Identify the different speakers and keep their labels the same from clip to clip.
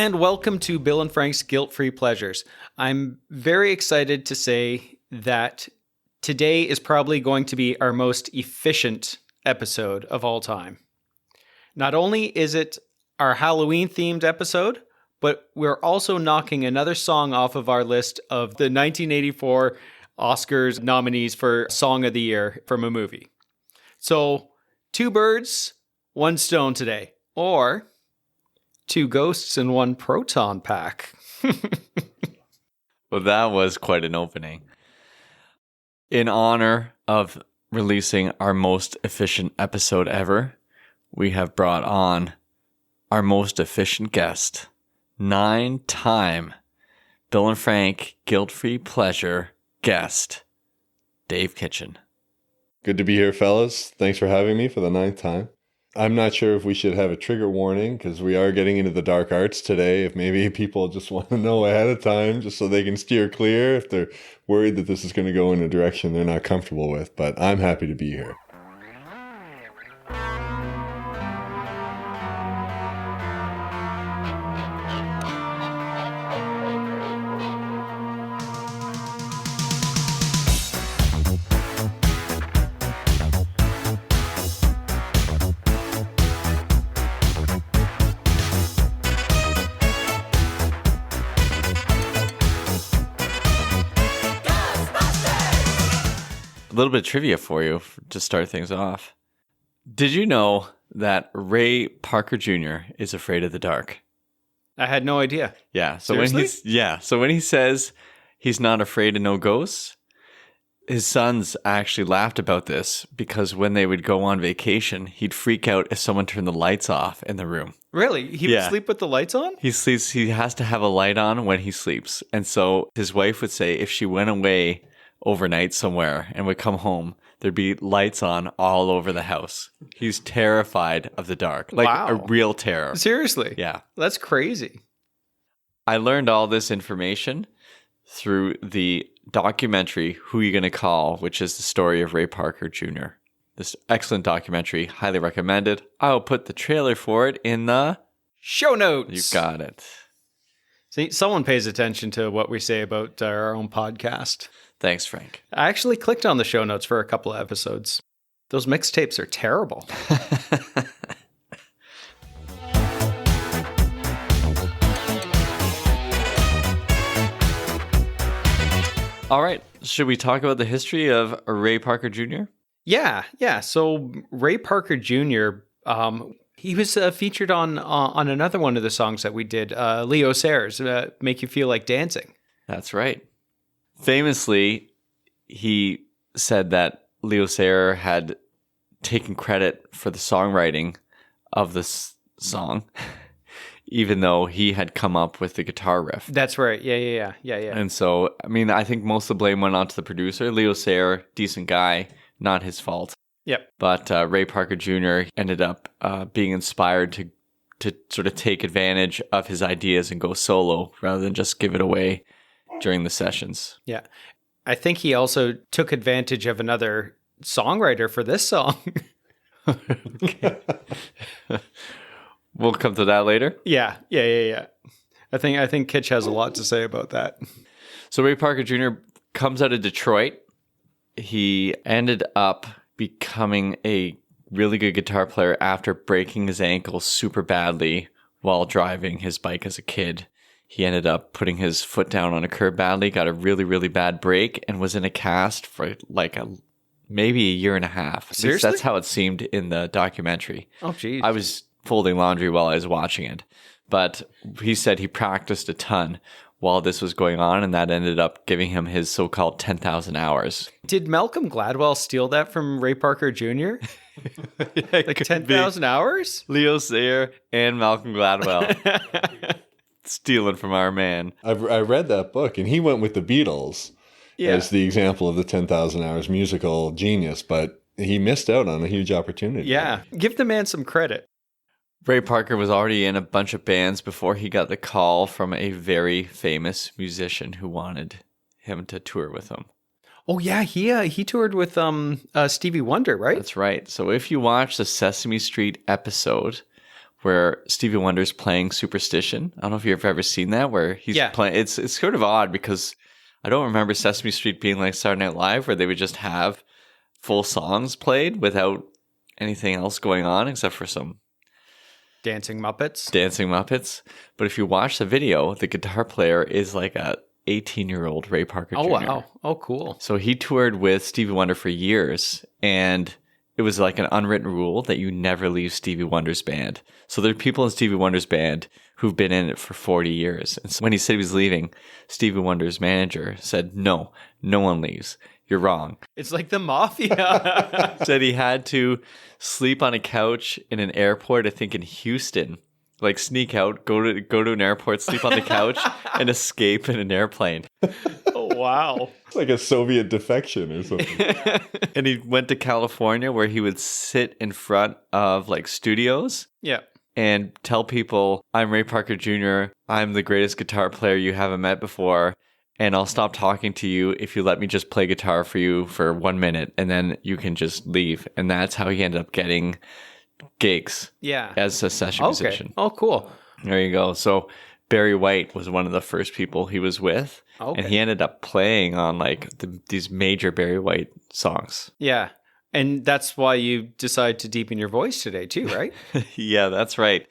Speaker 1: and welcome to Bill and Frank's Guilt-Free Pleasures. I'm very excited to say that today is probably going to be our most efficient episode of all time. Not only is it our Halloween-themed episode, but we're also knocking another song off of our list of the 1984 Oscars nominees for Song of the Year from a movie. So, 2 birds, 1 stone today. Or 2 ghosts and 1 proton pack.
Speaker 2: Well, that was quite an opening. In honor of releasing our most efficient episode ever, we have brought on our most efficient guest, 9-time Bill and Frank Guilt-Free Pleasure guest, Dave Kitchen.
Speaker 3: Good to be here, fellas. Thanks for having me for the 9th time. I'm not sure if we should have a trigger warning because we are getting into the dark arts today. If maybe people just want to know ahead of time just so they can steer clear if they're worried that this is going to go in a direction they're not comfortable with. But I'm happy to be here.
Speaker 2: A little bit of trivia for you to start things off. Did you know that Ray Parker Jr. is afraid of the dark?
Speaker 1: I had no idea.
Speaker 2: Yeah. So
Speaker 1: Seriously?
Speaker 2: when he says he's not afraid of no ghosts, his sons actually laughed about this because when they would go on vacation, he'd freak out if someone turned the lights off in the room.
Speaker 1: Really? He would sleep with the lights on?
Speaker 2: He has to have a light on when he sleeps. And so his wife would say if she went away overnight somewhere and would come home, there'd be lights on all over the house. He's terrified of the dark. Like a real terror.
Speaker 1: Seriously?
Speaker 2: Yeah.
Speaker 1: That's crazy.
Speaker 2: I learned all this information through the documentary Who You Gonna Call, which is the story of Ray Parker Jr. This excellent documentary, highly recommended. I'll put the trailer for it in the
Speaker 1: show notes.
Speaker 2: You got it.
Speaker 1: See, someone pays attention to what we say about our own podcast.
Speaker 2: Thanks, Frank.
Speaker 1: I actually clicked on the show notes for a couple of episodes. Those mixtapes are terrible.
Speaker 2: All right. Should we talk about the history of Ray Parker Jr.?
Speaker 1: Yeah. So Ray Parker Jr., he was featured on another one of the songs that we did, Leo Sayers, Make You Feel Like Dancing.
Speaker 2: That's right. Famously, he said that Leo Sayer had taken credit for the songwriting of this song, even though he had come up with the guitar riff.
Speaker 1: That's right. Yeah.
Speaker 2: And so, I mean, I think most of the blame went on to the producer. Leo Sayer, decent guy, not his fault.
Speaker 1: Yep.
Speaker 2: But Ray Parker Jr. ended up being inspired to sort of take advantage of his ideas and go solo rather than just give it away during the sessions.
Speaker 1: Yeah. I think he also took advantage of another songwriter for this song.
Speaker 2: Okay. We'll come to that later.
Speaker 1: Yeah. I think Kitch has a lot to say about that.
Speaker 2: So Ray Parker Jr. comes out of Detroit. He ended up becoming a really good guitar player after breaking his ankle super badly while driving his bike as a kid. He ended up putting his foot down on a curb badly, got a really, really bad break, and was in a cast for like maybe a year and a half.
Speaker 1: Seriously?
Speaker 2: That's how it seemed in the documentary.
Speaker 1: Oh, geez.
Speaker 2: I was folding laundry while I was watching it. But he said he practiced a ton while this was going on, and that ended up giving him his so-called 10,000 hours.
Speaker 1: Did Malcolm Gladwell steal that from Ray Parker Jr.? Like 10,000 hours?
Speaker 2: Leo Sayer and Malcolm Gladwell. Stealing from our man.
Speaker 3: I read that book, and he went with the Beatles as the example of the 10,000 hours musical genius, but he missed out on a huge opportunity.
Speaker 1: Yeah. Give the man some credit.
Speaker 2: Ray Parker was already in a bunch of bands before he got the call from a very famous musician who wanted him to tour with him.
Speaker 1: Oh, yeah. He toured with Stevie Wonder, right?
Speaker 2: That's right. So if you watch the Sesame Street episode where Stevie Wonder's playing Superstition. I don't know if you've ever seen that, where he's playing. It's sort of odd because I don't remember Sesame Street being like Saturday Night Live, where they would just have full songs played without anything else going on except for some
Speaker 1: Dancing Muppets.
Speaker 2: But if you watch the video, the guitar player is like a 18-year-old Ray Parker Jr.
Speaker 1: Oh, wow. Oh, cool.
Speaker 2: So he toured with Stevie Wonder for years, and it was like an unwritten rule that you never leave Stevie Wonder's band. So there are people in Stevie Wonder's band who've been in it for 40 years. And so when he said he was leaving, Stevie Wonder's manager said, no one leaves. You're wrong.
Speaker 1: It's like the mafia.
Speaker 2: Said he had to sleep on a couch in an airport, I think in Houston. Like sneak out, go to an airport, sleep on the couch, and escape in an airplane.
Speaker 1: Oh, wow.
Speaker 3: It's like a Soviet defection or something.
Speaker 2: And he went to California where he would sit in front of like studios.
Speaker 1: Yeah.
Speaker 2: And tell people, I'm Ray Parker Jr., I'm the greatest guitar player you haven't met before, and I'll stop talking to you if you let me just play guitar for you for 1 minute, and then you can just leave. And that's how he ended up getting gigs as a session musician.
Speaker 1: Oh, cool.
Speaker 2: There you go. So Barry White was one of the first people he was with, and he ended up playing on like these major Barry White songs.
Speaker 1: Yeah. And that's why you decide to deepen your voice today too, right?
Speaker 2: Yeah, that's right.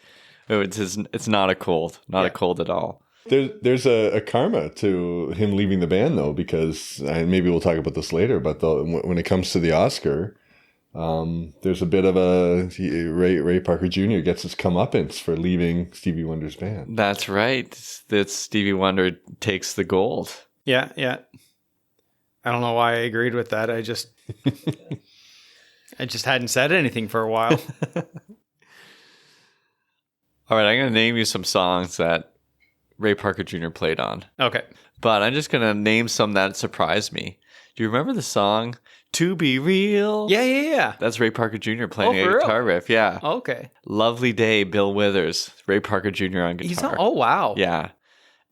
Speaker 2: It's not a cold. Not a cold at all.
Speaker 3: There's a karma to him leaving the band, though, because, and maybe we'll talk about this later, but when it comes to the Oscar, there's a bit of a Ray Parker Jr. gets his comeuppance for leaving Stevie Wonder's band.
Speaker 2: That's right. That Stevie Wonder takes the gold.
Speaker 1: Yeah. I don't know why I agreed with that. I just hadn't said anything for a while.
Speaker 2: All right, I'm going to name you some songs that Ray Parker Jr. played on.
Speaker 1: Okay.
Speaker 2: But I'm just going to name some that surprised me. Do you remember the song To Be Real?
Speaker 1: Yeah.
Speaker 2: That's Ray Parker Jr. playing a
Speaker 1: for real?
Speaker 2: guitar riff. Yeah.
Speaker 1: Okay.
Speaker 2: Lovely Day, Bill Withers, Ray Parker Jr. on guitar.
Speaker 1: Oh, wow.
Speaker 2: Yeah.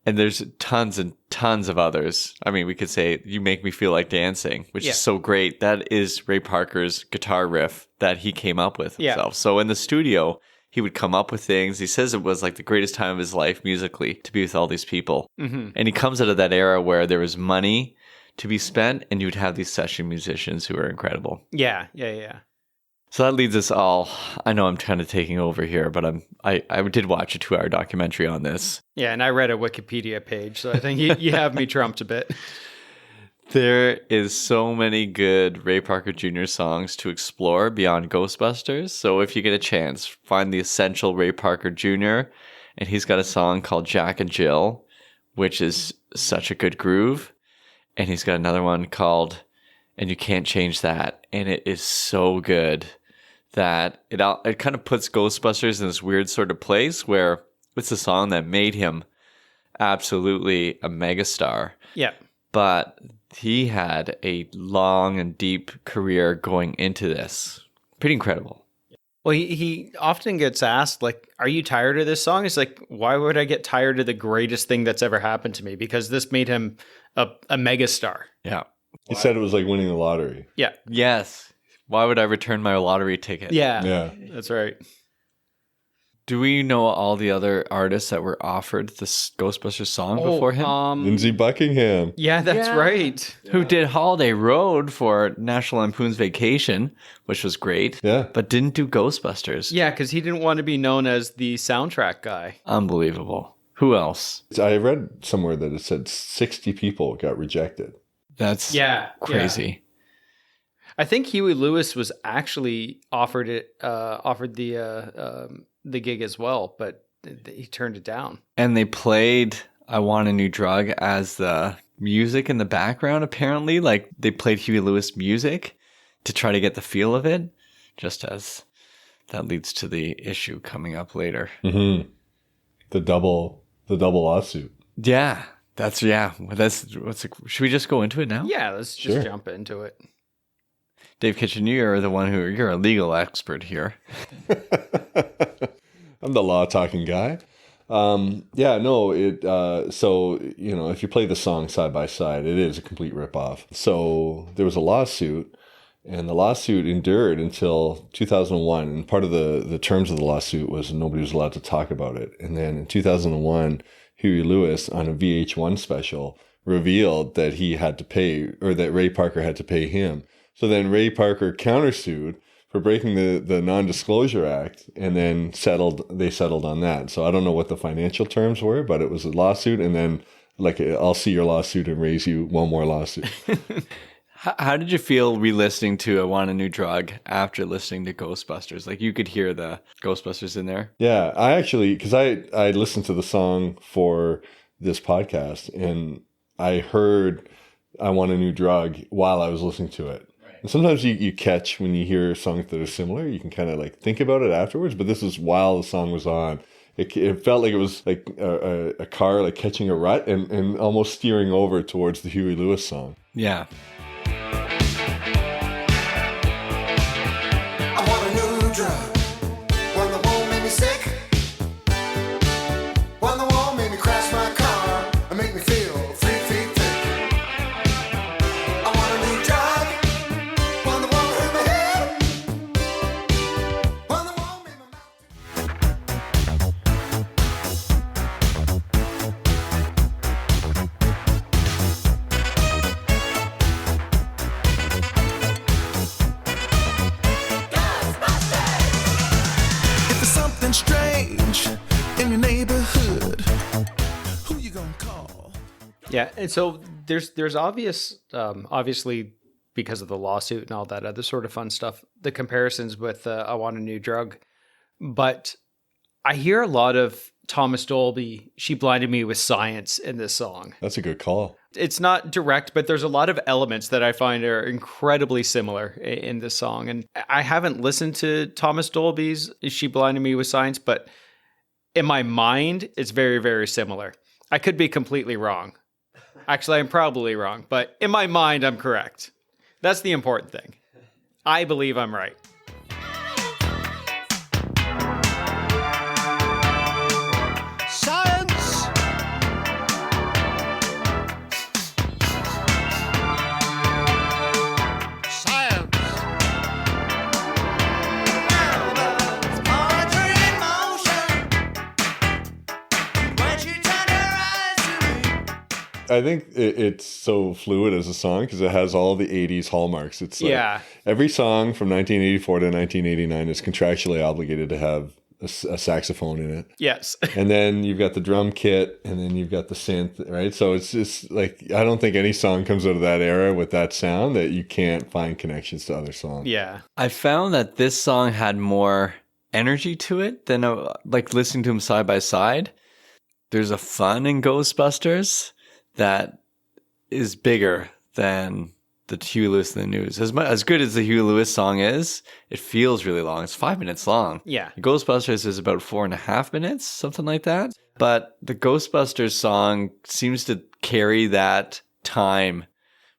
Speaker 2: And there's tons and tons of others. I mean, we could say You Make Me Feel Like Dancing, which is so great. That is Ray Parker's guitar riff that he came up with himself. So in the studio, he would come up with things. He says it was like the greatest time of his life musically to be with all these people. Mm-hmm. And he comes out of that era where there was money to be spent and you'd have these session musicians who are incredible.
Speaker 1: Yeah.
Speaker 2: So that leads us all. I know I'm kind of taking over here, but I did watch a 2-hour documentary on this.
Speaker 1: Yeah, and I read a Wikipedia page, so I think you have me trumped a bit.
Speaker 2: There is so many good Ray Parker Jr. songs to explore beyond Ghostbusters. So if you get a chance, find the essential Ray Parker Jr. And he's got a song called Jack and Jill, which is such a good groove. And he's got another one called And You Can't Change That. And it is so good that it kind of puts Ghostbusters in this weird sort of place where it's a song that made him absolutely a megastar.
Speaker 1: Yeah.
Speaker 2: But he had a long and deep career going into this. Pretty incredible.
Speaker 1: Well, he often gets asked, like, are you tired of this song? It's like, why would I get tired of the greatest thing that's ever happened to me? Because this made him a megastar.
Speaker 2: Yeah.
Speaker 3: He said it was like winning the lottery.
Speaker 1: Yeah.
Speaker 2: Yes. Why would I return my lottery ticket?
Speaker 1: Yeah. That's right.
Speaker 2: Do we know all the other artists that were offered this Ghostbusters song before him?
Speaker 3: Lindsey Buckingham.
Speaker 1: Yeah, that's right.
Speaker 2: Who did Holiday Road for National Lampoon's Vacation, which was great.
Speaker 3: Yeah.
Speaker 2: But didn't do Ghostbusters.
Speaker 1: Yeah, because he didn't want to be known as the soundtrack guy.
Speaker 2: Unbelievable. Who else?
Speaker 3: I read somewhere that it said 60 people got rejected.
Speaker 2: That's crazy.
Speaker 1: Yeah. I think Huey Lewis was actually offered the gig as well, but he turned it down.
Speaker 2: And they played I Want a New Drug as the music in the background, apparently. Like, they played Huey Lewis music to try to get the feel of it, just as that leads to the issue coming up later.
Speaker 3: Mm-hmm. The double lawsuit.
Speaker 2: Yeah. Should we just go into it now?
Speaker 1: Yeah, let's just jump into it.
Speaker 2: Dave Kitchen, you're a legal expert here.
Speaker 3: I'm the law talking guy. So, if you play the song side by side, it is a complete ripoff. So there was a lawsuit And the lawsuit endured until 2001. And part of the terms of the lawsuit was nobody was allowed to talk about it. And then in 2001, Huey Lewis on a VH1 special revealed that he had to pay, or that Ray Parker had to pay him. So then Ray Parker countersued for breaking the Non-Disclosure Act, and then they settled on that. So I don't know what the financial terms were, but it was a lawsuit, and then like I'll see your lawsuit and raise you one more lawsuit.
Speaker 2: How did you feel re-listening to I Want a New Drug after listening to Ghostbusters? Like you could hear the Ghostbusters in there.
Speaker 3: Yeah, I actually, because I listened to the song for this podcast, and I heard I Want a New Drug while I was listening to it. Right. And sometimes you catch when you hear songs that are similar, you can kind of like think about it afterwards, but this is while the song was on. It felt like it was like a car like catching a rut and almost steering over towards the Huey Lewis song.
Speaker 2: Yeah.
Speaker 1: Yeah, and so there's obviously because of the lawsuit and all that other sort of fun stuff, the comparisons with I Want a New Drug, but I hear a lot of Thomas Dolby, She Blinded Me with Science in this song.
Speaker 3: That's a good call.
Speaker 1: It's not direct, but there's a lot of elements that I find are incredibly similar in this song. And I haven't listened to Thomas Dolby's She Blinded Me with Science, but in my mind, it's very, very similar. I could be completely wrong. Actually, I'm probably wrong, but in my mind, I'm correct. That's the important thing. I believe I'm right.
Speaker 4: Science! Science! It's poetry in motion. When she turned her eyes to me.
Speaker 3: I think it's so fluid as a song because it has all the 80s hallmarks. It's like every song from 1984 to 1989 is contractually obligated to have a saxophone in it.
Speaker 1: Yes.
Speaker 3: And then you've got the drum kit, and then you've got the synth, right? So it's just like, I don't think any song comes out of that era with that sound that you can't find connections to other songs.
Speaker 1: Yeah.
Speaker 2: I found that this song had more energy to it than like listening to them side by side. There's a fun in Ghostbusters that is bigger than the Huey Lewis and the News. As good as the Huey Lewis song is, it feels really long. It's 5 minutes long.
Speaker 1: Yeah.
Speaker 2: The Ghostbusters is about 4.5 minutes, something like that. But the Ghostbusters song seems to carry that time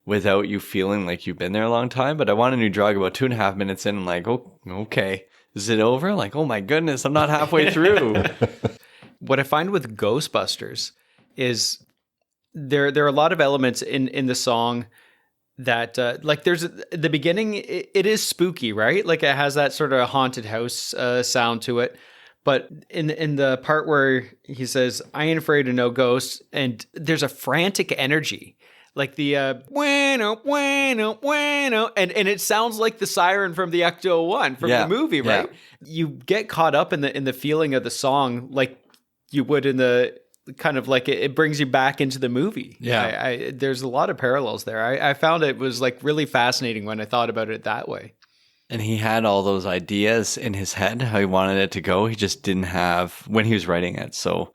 Speaker 2: without you feeling like you've been there a long time. But I Want a New Drug about 2.5 minutes in, and like, oh, okay. Is it over? Like, oh my goodness, I'm not halfway through.
Speaker 1: What I find with Ghostbusters is there are a lot of elements in the song that like there's the beginning, it is spooky, right? Like it has that sort of haunted house sound to it. But in the part where he says, I ain't afraid of no ghosts, and there's a frantic energy. Like the bueno, bueno, bueno. And it sounds like the siren from the Ecto-1 from the movie, right? Yeah. You get caught up in the feeling of the song like you would in the kind of like it brings you back into the movie.
Speaker 2: Yeah.
Speaker 1: There's a lot of parallels there. I found it was like really fascinating when I thought about it that way.
Speaker 2: And he had all those ideas in his head, how he wanted it to go. He just didn't have, when he was writing it. So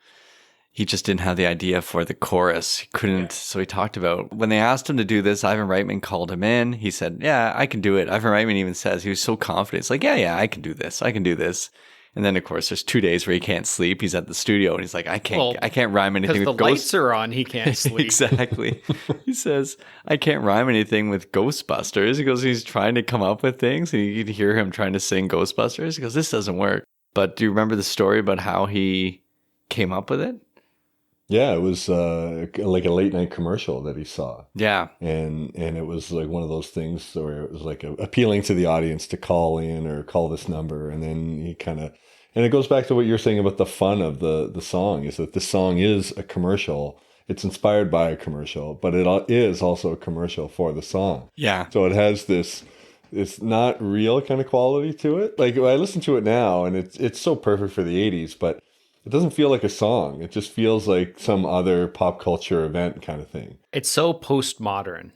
Speaker 2: he just didn't have the idea for the chorus. He couldn't. Yeah. So he talked about, when they asked him to do this, Ivan Reitman called him in. He said, yeah, I can do it. Ivan Reitman even says, he was so confident. It's like, yeah, I can do this. I can do this. And then, of course, there's 2 days where he can't sleep. He's at the studio and he's like, I can't rhyme anything with
Speaker 1: ghosts. Because the lights are on, he can't sleep.
Speaker 2: Exactly. He says, I can't rhyme anything with Ghostbusters. He goes, he's trying to come up with things. And you can hear him trying to sing Ghostbusters. He goes, this doesn't work. But do you remember the story about how he came up with it?
Speaker 3: Yeah, it was like a late night commercial that he saw.
Speaker 2: Yeah.
Speaker 3: And it was like one of those things where it was like appealing to the audience to call in or call this number. And then he kind of, and it goes back to what you're saying about the fun of the song, is that the song is a commercial. It's inspired by a commercial, but it is also a commercial for the song.
Speaker 2: Yeah.
Speaker 3: So it has this, it's not real kind of quality to it. Like I listen to it now and it's so perfect for the 80s, but it doesn't feel like a song. It just feels like some other pop culture event kind of thing.
Speaker 1: It's so postmodern,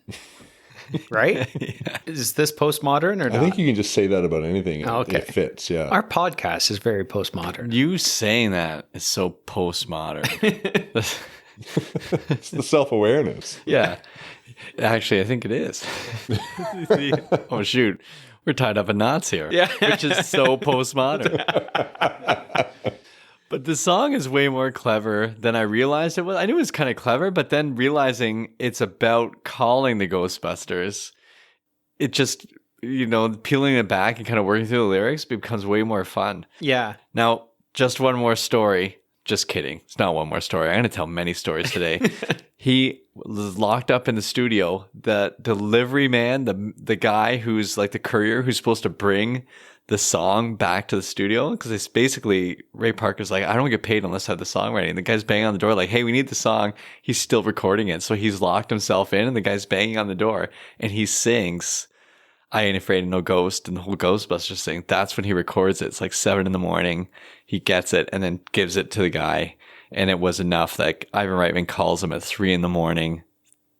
Speaker 1: right?
Speaker 2: Yeah.
Speaker 1: Is this postmodern or not?
Speaker 3: I think you can just say that about anything.
Speaker 1: Oh, okay.
Speaker 3: It fits, yeah.
Speaker 1: Our podcast is very postmodern.
Speaker 2: You saying that is so postmodern.
Speaker 3: It's the self-awareness.
Speaker 2: Yeah. Actually, I think it is. Oh, shoot. We're tied up in knots here.
Speaker 1: Yeah.
Speaker 2: Which is so postmodern. But the song is way more clever than I realized it was. I knew it was kind of clever, but then realizing it's about calling the Ghostbusters, it just, peeling it back and kind of working through the lyrics becomes way more fun.
Speaker 1: Yeah.
Speaker 2: Now, just one more story. Just kidding. It's not one more story. I'm going to tell many stories today. He was locked up in the studio. The delivery man, the guy who's like the courier who's supposed to bring the song back to the studio, because it's basically Ray Parker's like, I don't get paid unless I have the song ready. And the guy's banging on the door like, hey, we need the song. He's still recording it. So he's locked himself in and the guy's banging on the door and he sings I Ain't Afraid of No Ghost and the whole Ghostbusters thing. That's when he records it. It's like 7 a.m. He gets it and then gives it to the guy. And it was enough that Ivan Reitman calls him at 3 a.m.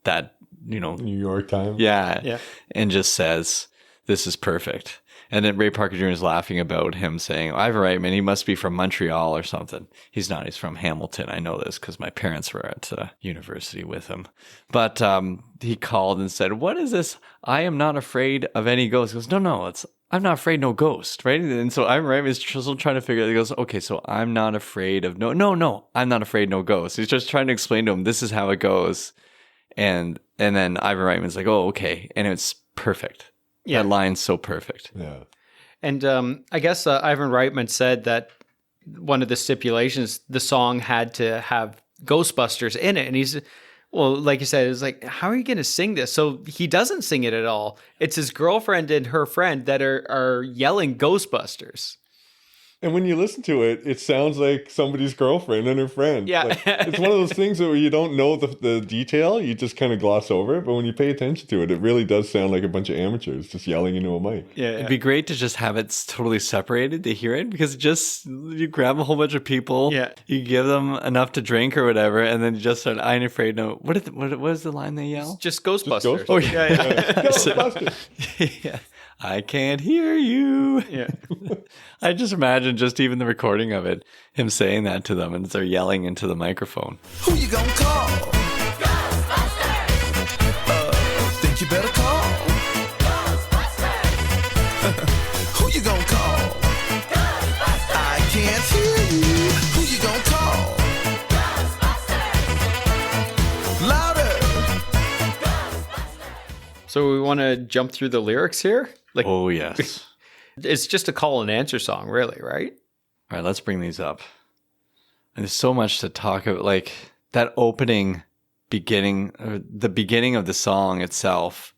Speaker 2: that,
Speaker 3: New York time.
Speaker 2: yeah. And just says, this is perfect. And then Ray Parker Jr. is laughing about him saying, Ivan Reitman, he must be from Montreal or something. He's not. He's from Hamilton. I know this because my parents were at university with him. But he called and said, what is this? I am not afraid of any ghost. He goes, no, it's I'm not afraid no ghost, right? And so Ivan Reitman is still trying to figure out. He goes, okay, so I'm not afraid of no, I'm not afraid no ghost. He's just trying to explain to him, this is how it goes. And then Ivan Reitman's like, oh, okay. And it's perfect.
Speaker 1: Yeah.
Speaker 2: That line's so perfect.
Speaker 3: Yeah.
Speaker 1: And I guess Ivan Reitman said that one of the stipulations, the song had to have Ghostbusters in it. And he's, well, like you said, it's like, how are you going to sing this? So he doesn't sing it at all. It's his girlfriend and her friend that are yelling Ghostbusters.
Speaker 3: And when you listen to it, it sounds like somebody's girlfriend and her friend.
Speaker 1: Yeah.
Speaker 3: Like, it's one of those things where you don't know the detail. You just kind of gloss over it. But when you pay attention to it, it really does sound like a bunch of amateurs just yelling into a mic.
Speaker 1: Yeah.
Speaker 2: It'd be great to just have it totally separated to hear it, because you grab a whole bunch of people, you give them enough to drink or whatever, and then you just start, I ain't afraid no. What is the line they yell?
Speaker 1: Just Ghostbusters.
Speaker 3: Ghostbusters.
Speaker 2: Oh, yeah.
Speaker 3: Ghostbusters.
Speaker 2: Yeah. I can't hear you.
Speaker 1: Yeah.
Speaker 2: I just imagine just even the recording of it, him saying that to them, and they're yelling into the microphone.
Speaker 4: Who you gonna call? Ghostbusters! Think you better call? Ghostbusters! Who you gonna call? Ghostbusters! I can't hear you. Who you gonna call? Ghostbusters! Louder!
Speaker 1: So we want to jump through the lyrics here? Like,
Speaker 2: Oh, yes.
Speaker 1: it's just a call and answer song, really, right?
Speaker 2: All right, let's bring these up. And there's so much to talk about, like that beginning, or the beginning of the song itself.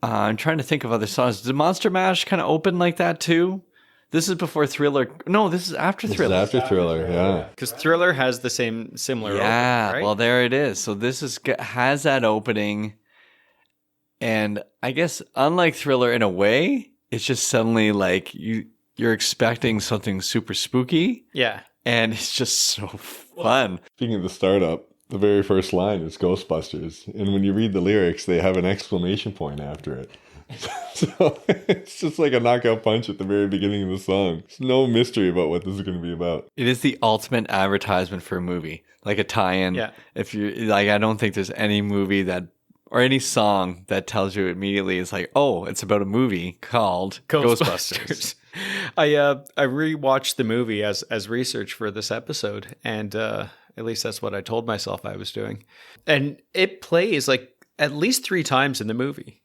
Speaker 2: I'm trying to think of other songs. Did Monster Mash kind of open like that too? This is before Thriller. No, this is after Thriller.
Speaker 3: This is after Thriller, yeah.
Speaker 1: Because Thriller has the similar
Speaker 2: Yeah,
Speaker 1: opening, right?
Speaker 2: well, there it is. So this has that opening. And I guess unlike Thriller in a way, it's just suddenly like you're expecting something super spooky,
Speaker 1: Yeah.
Speaker 2: and it's just so fun.
Speaker 3: Speaking of the startup, the very first line is Ghostbusters. And when you read the lyrics, they have an exclamation point after it. So it's just like a knockout punch at the very beginning of the song. There's no mystery about what this is going to be about.
Speaker 2: It is the ultimate advertisement for a movie, like a tie-in.
Speaker 1: Yeah.
Speaker 2: If you like, I don't think there's any movie that or any song that tells you immediately it's like, oh, it's about a movie called Ghostbusters.
Speaker 1: I rewatched the movie as research for this episode, and at least that's what I told myself I was doing. And it plays like at least 3 times in the movie.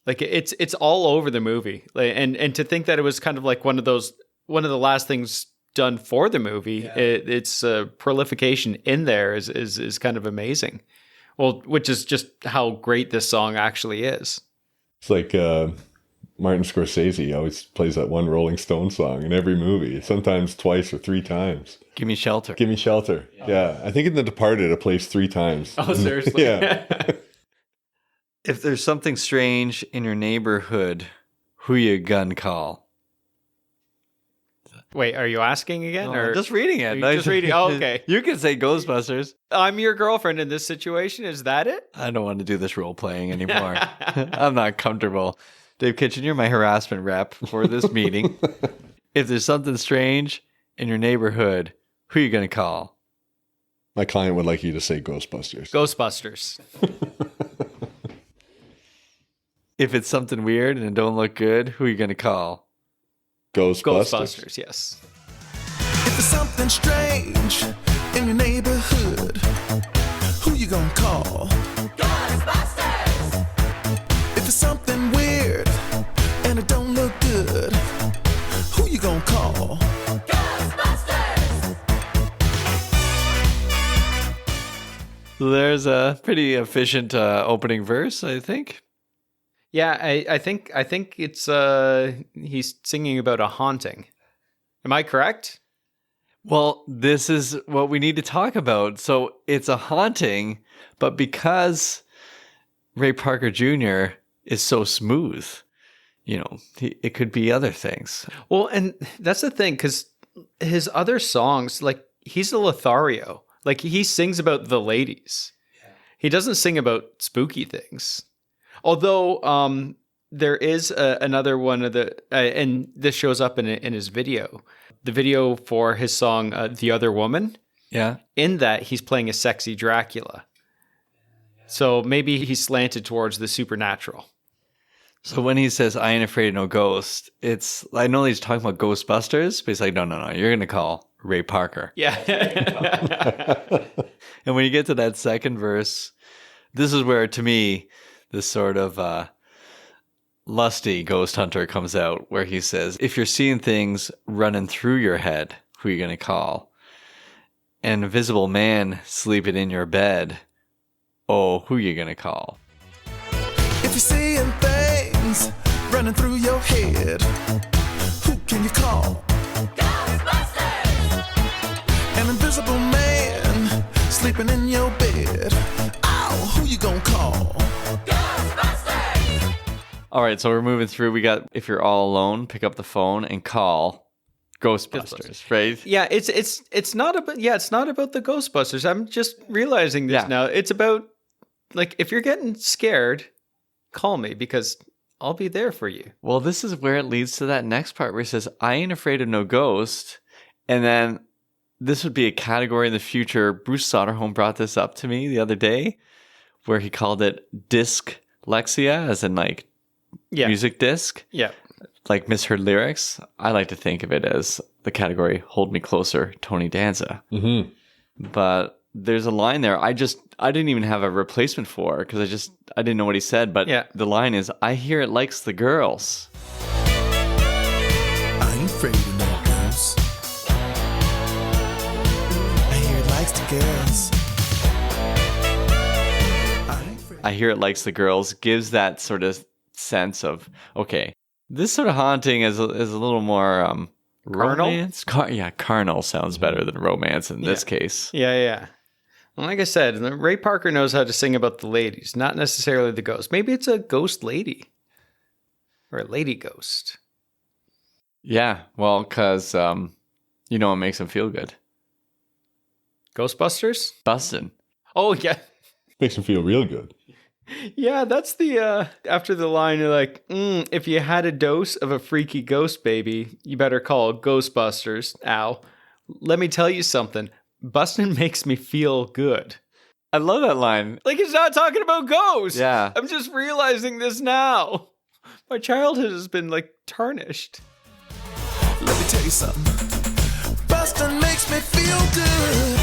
Speaker 1: Like it's all over the movie. And to think that it was kind of like one of the last things done for the movie. Its prolification in there is kind of amazing. Well, which is just how great this song actually is.
Speaker 3: It's like Martin Scorsese always plays that one Rolling Stone song in every movie, sometimes twice or 3 times.
Speaker 2: Give Me Shelter.
Speaker 3: Give Me Shelter. Yeah. I think in The Departed it plays 3 times.
Speaker 1: Oh, seriously?
Speaker 3: Yeah.
Speaker 2: If there's something strange in your neighborhood, who you gun call?
Speaker 1: Wait, are you asking again?
Speaker 2: No,
Speaker 1: or
Speaker 2: I'm just reading it.
Speaker 1: You're just reading. Oh, okay.
Speaker 2: You can say Ghostbusters.
Speaker 1: I'm your girlfriend in this situation. Is that it?
Speaker 2: I don't want to do this role playing anymore. I'm not comfortable. Dave Kitchen, you're my harassment rep for this meeting. If there's something strange in your neighborhood, who are you going to call?
Speaker 3: My client would like you to say Ghostbusters.
Speaker 1: Ghostbusters.
Speaker 2: If it's something weird and it don't look good, who are you going to call?
Speaker 1: Ghostbusters, yes.
Speaker 4: If there's something strange in your neighborhood, who you gonna call? Ghostbusters! If it's something weird and it don't look good, who you gonna call? Ghostbusters!
Speaker 2: There's a pretty efficient opening verse, I think.
Speaker 1: Yeah, I think it's he's singing about a haunting. Am I correct?
Speaker 2: Well, this is what we need to talk about. So it's a haunting, but because Ray Parker Jr. is so smooth, it could be other things.
Speaker 1: Well, and that's the thing, because his other songs, like, he's a Lothario. Like, he sings about the ladies. He doesn't sing about spooky things. Although there is another one of the, and this shows up in his video, the video for his song "The Other Woman."
Speaker 2: Yeah,
Speaker 1: in that he's playing a sexy Dracula. So maybe he's slanted towards the supernatural.
Speaker 2: So when he says "I ain't afraid of no ghost," I know he's talking about Ghostbusters, but he's like, no, you're gonna call Ray Parker.
Speaker 1: Yeah.
Speaker 2: And when you get to that second verse, this is where, to me, this sort of lusty ghost hunter comes out, where he says, if you're seeing things running through your head, who are you going to call? An invisible man sleeping in your bed, oh, who are you going to call?
Speaker 4: If you're seeing things running through your head, who can you call? Ghostbusters! An invisible man sleeping in your bed, oh, who you gonna call?
Speaker 2: All right, so we're moving through. We got, if you're all alone, pick up the phone and call Ghostbusters, right?
Speaker 1: Yeah, it's not about the Ghostbusters. I'm just realizing this now. It's about, like, if you're getting scared, call me, because I'll be there for you.
Speaker 2: Well, this is where it leads to that next part where he says, I ain't afraid of no ghost. And then this would be a category in the future. Bruce Soderholm brought this up to me the other day, where he called it dyslexia, as in like music disc.
Speaker 1: Yeah.
Speaker 2: Like misheard lyrics. I like to think of it as the category Hold Me Closer, Tony Danza.
Speaker 3: Mm-hmm.
Speaker 2: But there's a line there I didn't even have a replacement for, because I didn't know what he said. But the line is, I hear it likes the girls.
Speaker 4: I ain't afraid of no girls. I hear it likes the girls.
Speaker 2: I hear it likes the girls gives that sort of sense of, okay, this sort of haunting is a little more
Speaker 1: carnal.
Speaker 2: Romance. Carnal sounds better than romance in this case.
Speaker 1: Yeah. Well, like I said, Ray Parker knows how to sing about the ladies, not necessarily the ghost. Maybe it's a ghost lady or a lady ghost.
Speaker 2: Yeah, well, because it makes him feel good.
Speaker 1: Ghostbusters?
Speaker 2: Bustin.
Speaker 1: Oh, yeah.
Speaker 3: Makes him feel real good.
Speaker 1: Yeah, that's the, after the line, you're like, if you had a dose of a freaky ghost baby, you better call Ghostbusters. Ow. Let me tell you something. Bustin' makes me feel good.
Speaker 2: I love that line.
Speaker 1: Like, it's not talking about ghosts.
Speaker 2: Yeah.
Speaker 1: I'm just realizing this now. My childhood has been, like, tarnished.
Speaker 4: Let me tell you something. Bustin' makes me feel good.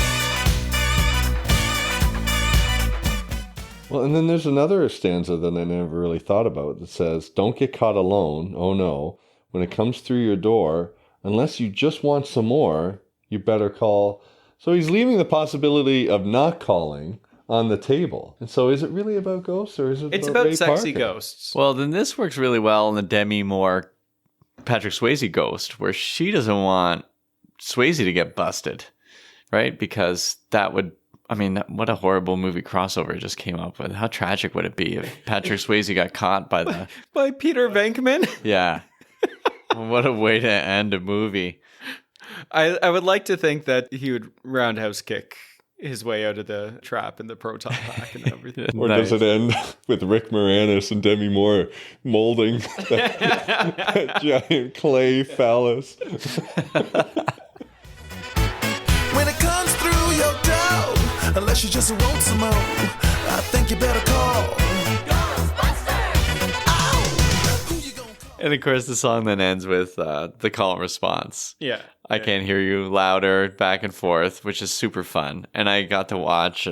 Speaker 3: Well, and then there's another stanza that I never really thought about that says, don't get caught alone, oh no. When it comes through your door, unless you just want some more, you better call. So he's leaving the possibility of not calling on the table. And so is it really about ghosts, or is it
Speaker 1: It's
Speaker 3: about
Speaker 1: about
Speaker 3: Ray
Speaker 1: sexy
Speaker 3: Parker?
Speaker 1: ghosts.
Speaker 2: Well, then this works really well in the Demi Moore Patrick Swayze ghost, where she doesn't want Swayze to get busted, right? Because that would, I mean, what a horrible movie crossover just came up with. How tragic would it be if Patrick Swayze got caught by the...
Speaker 1: By Peter Venkman.
Speaker 2: Yeah. What a way to end a movie.
Speaker 1: I would like to think that he would roundhouse kick his way out of the trap in the proton pack and everything.
Speaker 3: Or does it end with Rick Moranis and Demi Moore molding that giant clay phallus?
Speaker 4: When it comes through your door, unless you just want some more, I think you better call Ghostbusters. Ow! Who you gonna call?
Speaker 2: And of course, the song then ends with the call and response.
Speaker 1: Yeah.
Speaker 2: I can't hear you, louder, back and forth, which is super fun. And I got to watch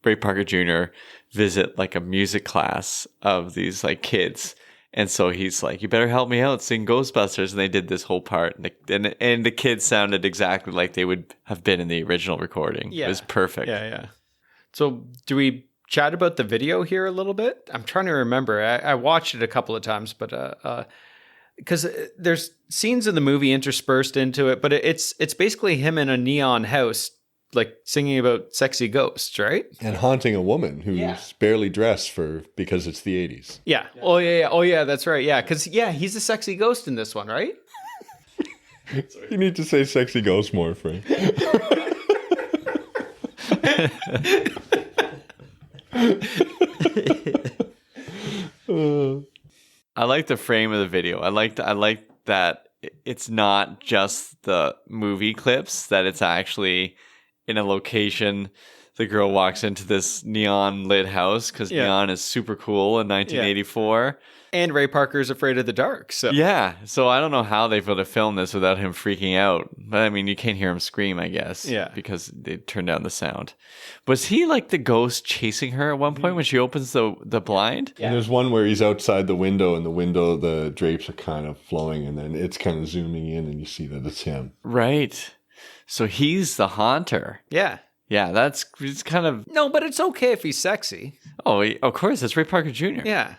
Speaker 2: Ray Parker Jr. visit like a music class of these like kids. And so he's like, you better help me out, sing Ghostbusters. And they did this whole part. And the kids sounded exactly like they would have been in the original recording.
Speaker 1: Yeah.
Speaker 2: It was perfect.
Speaker 1: Yeah. So do we chat about the video here a little bit? I'm trying to remember. I watched it a couple of times, but because there's scenes in the movie interspersed into it, but it's basically him in a neon house, like singing about sexy ghosts, right?
Speaker 3: And haunting a woman who's barely dressed because it's the 80s.
Speaker 1: Yeah. Oh yeah. Oh yeah. That's right. Yeah. Because he's a sexy ghost in this one, right?
Speaker 3: You need to say sexy ghost more, Frank.
Speaker 2: I like the frame of the video. I like that it's not just the movie clips, that it's actually in a location. The girl walks into this neon lit house because neon is super cool in 1984.
Speaker 1: And Ray Parker's afraid of the dark. So
Speaker 2: Yeah. So I don't know how they would have filmed this without him freaking out. But I mean, you can't hear him scream, I guess.
Speaker 1: Yeah.
Speaker 2: Because they turned down the sound. Was he like the ghost chasing her at one point when she opens the blind?
Speaker 3: And there's one where he's outside the window, and the drapes are kind of flowing, and then it's kind of zooming in, and you see that it's him.
Speaker 2: Right. So he's the haunter.
Speaker 1: Yeah.
Speaker 2: Yeah, it's kind of...
Speaker 1: No, but it's okay if he's sexy.
Speaker 2: Oh, of course, it's Ray Parker Jr.
Speaker 1: Yeah.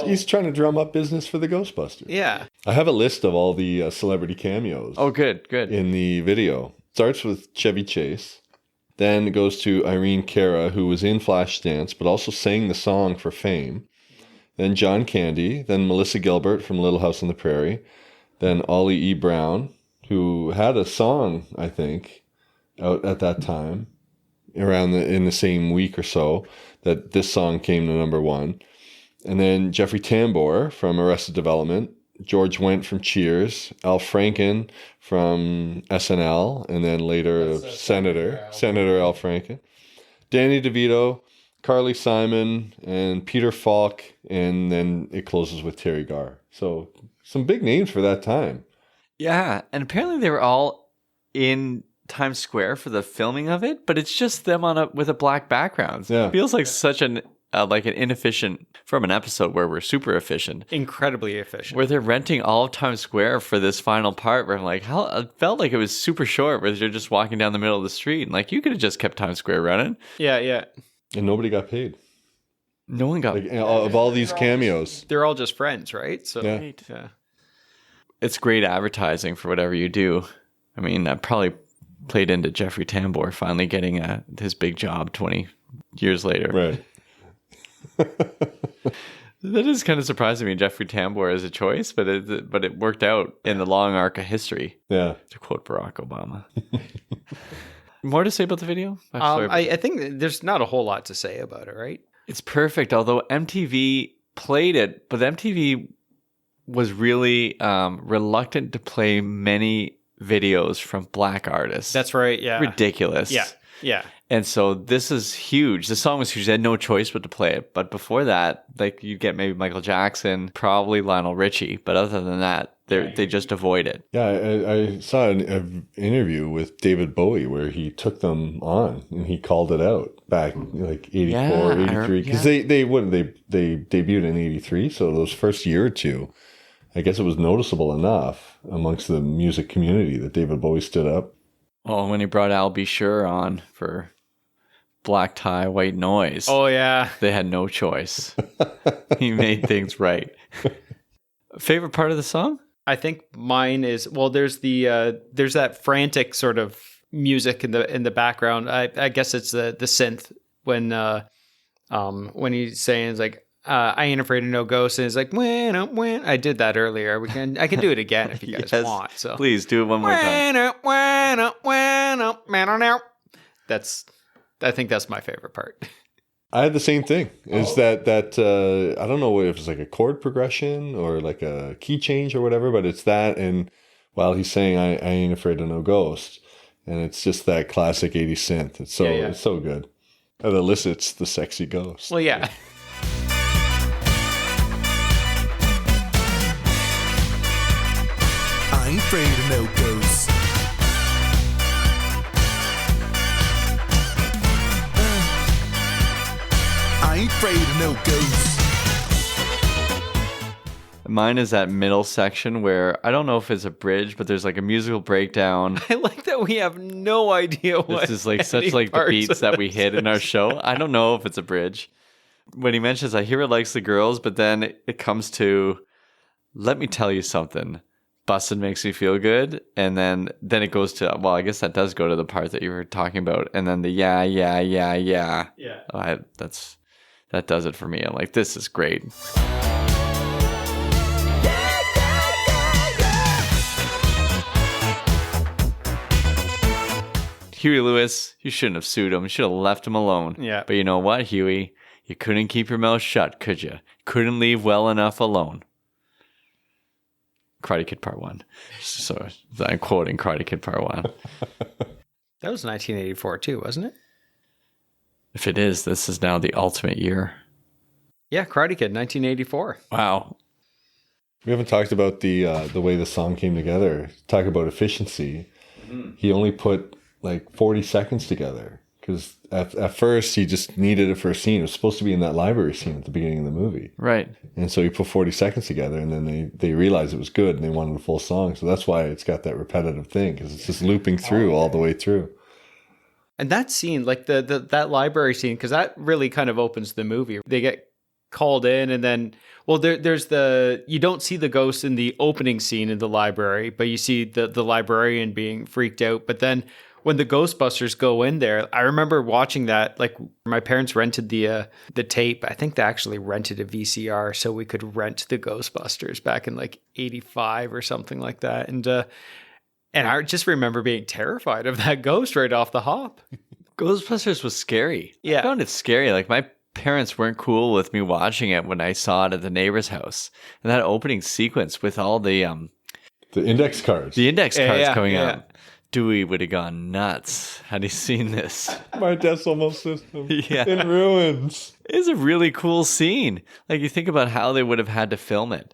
Speaker 3: He's trying to drum up business for the Ghostbusters.
Speaker 1: Yeah.
Speaker 3: I have a list of all the celebrity cameos.
Speaker 2: Oh, good.
Speaker 3: In the video. Starts with Chevy Chase. Then it goes to Irene Cara, who was in Flashdance, but also sang the song for fame. Then John Candy. Then Melissa Gilbert from Little House on the Prairie. Then Ollie E. Brown, who had a song, I think, out at that time, in the same week or so, that this song came to number one. And then Jeffrey Tambor from Arrested Development, George Wendt from Cheers, Al Franken from SNL, and then later Senator Al Franken, Danny DeVito, Carly Simon, and Peter Falk, and then it closes with Terry Garr. So some big names for that time.
Speaker 2: Yeah, and apparently they were all in Times Square for the filming of it, but it's just them with a black background.
Speaker 3: Yeah.
Speaker 2: It feels like such an inefficient, from an episode where we're super efficient.
Speaker 1: Incredibly efficient.
Speaker 2: Where they're renting all of Times Square for this final part where I'm like, how it felt like it was super short, where they're just walking down the middle of the street. And like, you could have just kept Times Square running.
Speaker 1: Yeah.
Speaker 3: And nobody got paid.
Speaker 2: No one got
Speaker 3: Of all these cameos.
Speaker 1: They're all just friends, right? So
Speaker 3: Yeah.
Speaker 2: It's great advertising for whatever you do. I mean, that probably played into Jeffrey Tambor finally getting his big job 20 years later.
Speaker 3: Right.
Speaker 2: That is kind of surprising me, Jeffrey Tambor as a choice, but it worked out in the long arc of history.
Speaker 3: Yeah.
Speaker 2: To quote Barack Obama. More to say about the video?
Speaker 1: I think there's not a whole lot to say about it, right?
Speaker 2: It's perfect, although MTV played it, but MTV was really reluctant to play many videos from black artists.
Speaker 1: That's right, yeah.
Speaker 2: Ridiculous.
Speaker 1: Yeah.
Speaker 2: And so this is huge. The song was huge. They had no choice but to play it. But before that, like you'd get maybe Michael Jackson, probably Lionel Richie. But other than that, they just avoid it.
Speaker 3: Yeah, I saw an interview with David Bowie where he took them on and he called it out back like 84, 83. Because they debuted in 83. So those first year or two, I guess it was noticeable enough amongst the music community that David Bowie stood up.
Speaker 2: Oh, when he brought Al B. Sure on for Black Tie, White Noise.
Speaker 1: Oh, yeah.
Speaker 2: They had no choice. He made things right. Favorite part of the song?
Speaker 1: I think mine is, well, there's that frantic sort of music in the background. I guess it's the synth when he's saying, it's like, I ain't afraid of no ghosts, and it's like, when I did that earlier. I can do it again if you guys
Speaker 2: Yes,
Speaker 1: want. So
Speaker 2: please do it one more time.
Speaker 1: I think that's my favorite part.
Speaker 3: I had the same thing. Is that I don't know if it's like a chord progression or like a key change or whatever, but it's that. And while he's saying, I ain't afraid of no ghost. And it's just that classic 80s synth. It's so good. It elicits the sexy ghost.
Speaker 1: Well, yeah.
Speaker 4: I ain't afraid of no ghosts. I ain't afraid of no ghosts.
Speaker 2: Mine is that middle section where I don't know if it's a bridge, but there's like a musical breakdown.
Speaker 1: I like that we have no idea what
Speaker 2: This is like such
Speaker 1: any
Speaker 2: like the
Speaker 1: parts
Speaker 2: beats
Speaker 1: of
Speaker 2: that we
Speaker 1: this
Speaker 2: hit in our
Speaker 1: is.
Speaker 2: show. I don't know if it's a bridge. When he mentions, I hear it likes the girls, but then it comes to, let me tell you something. Bustin makes me feel good. And then it goes to, well, I guess that does go to the part that you were talking about. And then the yeah.
Speaker 1: Yeah.
Speaker 2: That does it for me. I'm like, this is great. Huey Lewis, you shouldn't have sued him. You should have left him alone.
Speaker 1: Yeah.
Speaker 2: But you know what, Huey? You couldn't keep your mouth shut, could you? Couldn't leave well enough alone. Karate Kid Part 1. So I'm quoting Karate Kid Part 1.
Speaker 1: That was 1984 too, wasn't it?
Speaker 2: If it is, this is now the ultimate year.
Speaker 1: Yeah, Karate Kid, 1984.
Speaker 2: Wow.
Speaker 3: We haven't talked about the way the song came together. Talk about efficiency. He only put like 40 seconds together because at first he just needed it for a scene. It was supposed to be in that library scene at the beginning of the movie.
Speaker 2: Right.
Speaker 3: And so he put 40 seconds together, and then they realized it was good and they wanted a full song. So that's why it's got that repetitive thing, because it's just looping through all the way through.
Speaker 1: And that scene, like that library scene, because that really kind of opens the movie. They get called in, and then, well, there's you don't see the ghost in the opening scene in the library, but you see the librarian being freaked out. But then when the Ghostbusters go in there, I remember watching that. Like, my parents rented the tape. I think they actually rented a VCR so we could rent the Ghostbusters back in like 85 or something like that. And I just remember being terrified of that ghost right off the hop.
Speaker 2: Ghostbusters was scary.
Speaker 1: Yeah.
Speaker 2: I found it scary. Like, my parents weren't cool with me watching it when I saw it at the neighbor's house. And that opening sequence with all the
Speaker 3: index cards.
Speaker 2: The index cards coming
Speaker 1: yeah.
Speaker 2: up. Dewey would have gone nuts had he seen this.
Speaker 3: My decimal system
Speaker 2: Yeah.
Speaker 3: in ruins.
Speaker 2: It's a really cool scene. Like, you think about how they would have had to film it.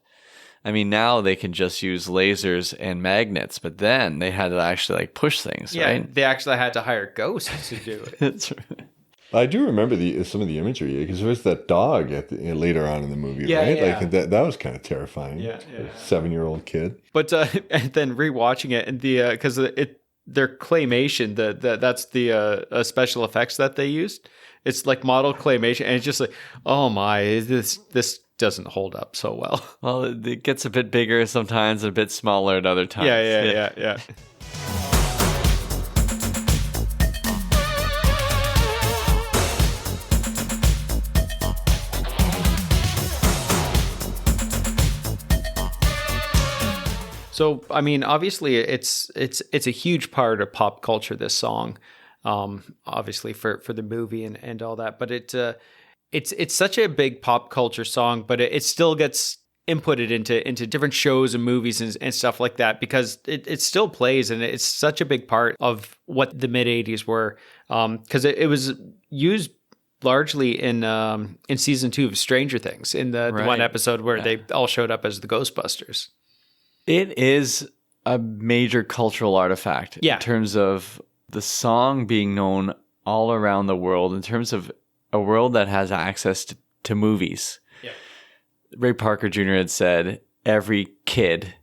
Speaker 2: I mean, now they can just use lasers and magnets, but then they had to actually like push things,
Speaker 1: Yeah,
Speaker 2: right?
Speaker 1: they actually had to hire ghosts to do it.
Speaker 2: That's right.
Speaker 3: I do remember some of the imagery, because there was that dog later on in the movie,
Speaker 1: Yeah,
Speaker 3: right?
Speaker 1: yeah.
Speaker 3: Like that was kind of terrifying.
Speaker 1: Yeah.
Speaker 3: A 7-year-old kid.
Speaker 1: But and then rewatching it, and because their claymation, that's the special effects that they used. It's like model claymation, and it's just like, oh my, this doesn't hold up so well.
Speaker 2: Well, it gets a bit bigger sometimes and a bit smaller at other times.
Speaker 1: Yeah. So, I mean, obviously, it's a huge part of pop culture, this song, obviously for the movie and all that. But it's such a big pop culture song, but it still gets inputted into different shows and movies and stuff like that, because it still plays, and it's such a big part of what the mid 80s were, because it was used largely in season 2 of Stranger Things, in the one episode where they all showed up as the Ghostbusters.
Speaker 2: It is a major cultural artifact in terms of the song being known all around the world, in terms of a world that has access to movies. Yeah. Ray Parker Jr. had said, every kid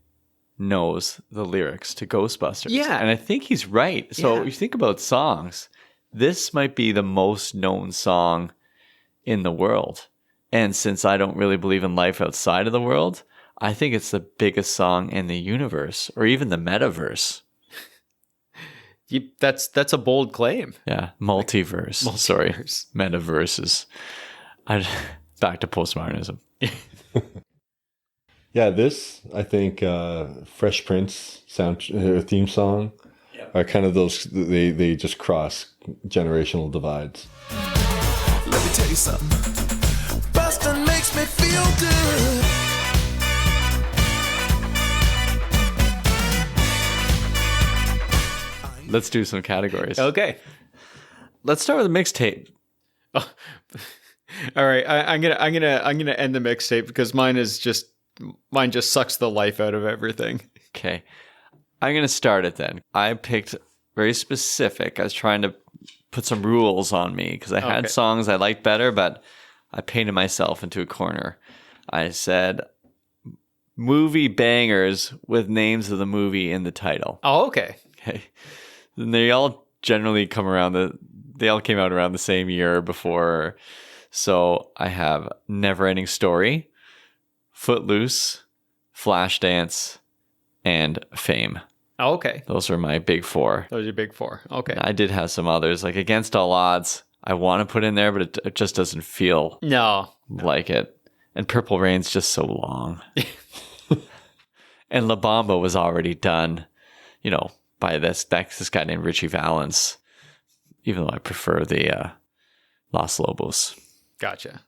Speaker 2: knows the lyrics to Ghostbusters.
Speaker 1: Yeah.
Speaker 2: And I think he's right. So
Speaker 1: Yeah.
Speaker 2: you think about songs, this might be the most known song in the world. And since I don't really believe in life outside of the world, I think it's the biggest song in the universe or even the metaverse.
Speaker 1: That's a bold claim.
Speaker 2: Yeah, multiverse. Sorry, metaverses. Back to postmodernism.
Speaker 3: Yeah, this, I think, Fresh Prince theme song are kind of those, they just cross generational divides.
Speaker 4: Let me tell you something. Bustin' makes me feel good.
Speaker 2: Let's do some categories.
Speaker 1: Okay.
Speaker 2: Let's start with a mixtape.
Speaker 1: All right. I'm gonna end the mixtape because mine just sucks the life out of everything.
Speaker 2: Okay. I'm going to start it then. I picked very specific. I was trying to put some rules on me because I had songs I liked better, but I painted myself into a corner. I said movie bangers with names of the movie in the title.
Speaker 1: Oh, okay.
Speaker 2: Okay. And they all generally they all came out around the same year before. So I have Neverending Story, Footloose, Flashdance, and Fame.
Speaker 1: Oh, okay.
Speaker 2: Those are my big four.
Speaker 1: Those are your big four. Okay.
Speaker 2: I did have some others, like Against All Odds. I want to put in there, but it just doesn't feel
Speaker 1: No.
Speaker 2: like it. And Purple Rain's just so long. And La Bamba was already done, by this guy named Richie Valens, even though I prefer the Los Lobos.
Speaker 1: Gotcha.